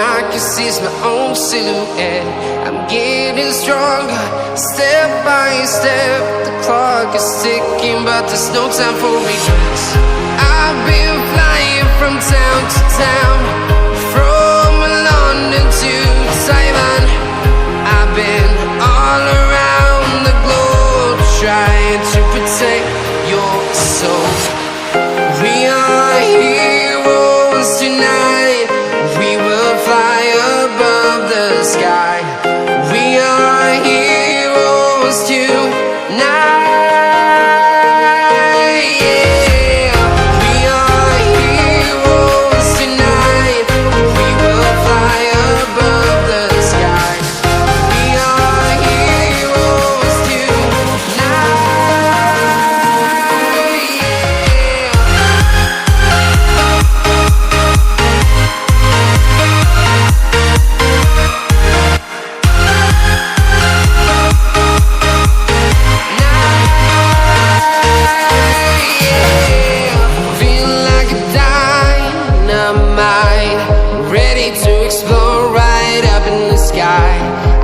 I can see is my own silhouette. I'm getting stronger, step by step. The clock is ticking, but there's no time for regrets. I've been flying from town to town, from London to Taiwan. I've been all around the globe, trying to protect your soul. We are heroes tonight. We will fly above the sky. We are heroes tonight. Yeah. We are heroes tonight. We will fly above the sky. We are heroes tonight.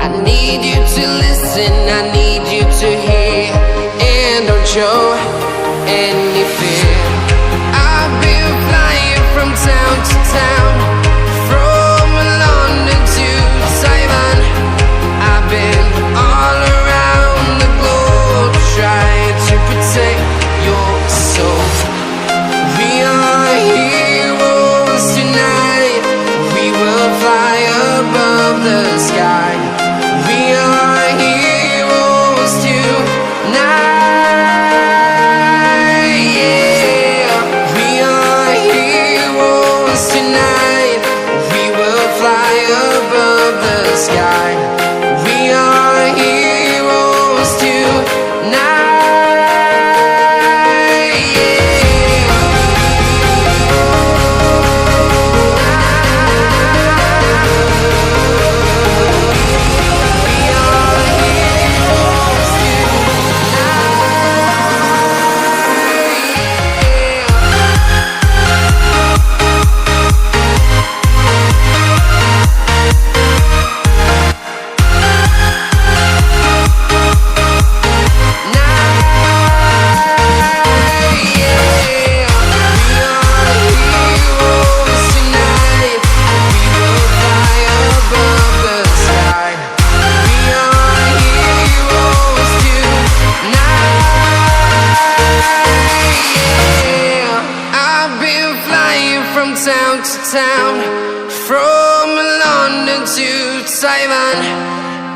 I need you to listen, I need you to hear, and don't show any fear. I've been flying from town to town, from London to Taiwan. I've been all around the globe, trying to protect your soul. We are heroes tonight. We will fly above the sky. We are heroes tonight. Yeah. We are heroes tonight. We will fly above the sky. We are heroes tonight. Town to town, from London to Taiwan.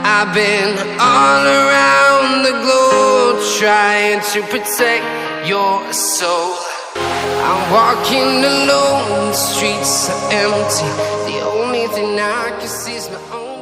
I've been all around the globe, trying to protect your soul. I'm walking alone, the streets are empty. The only thing I can see is my own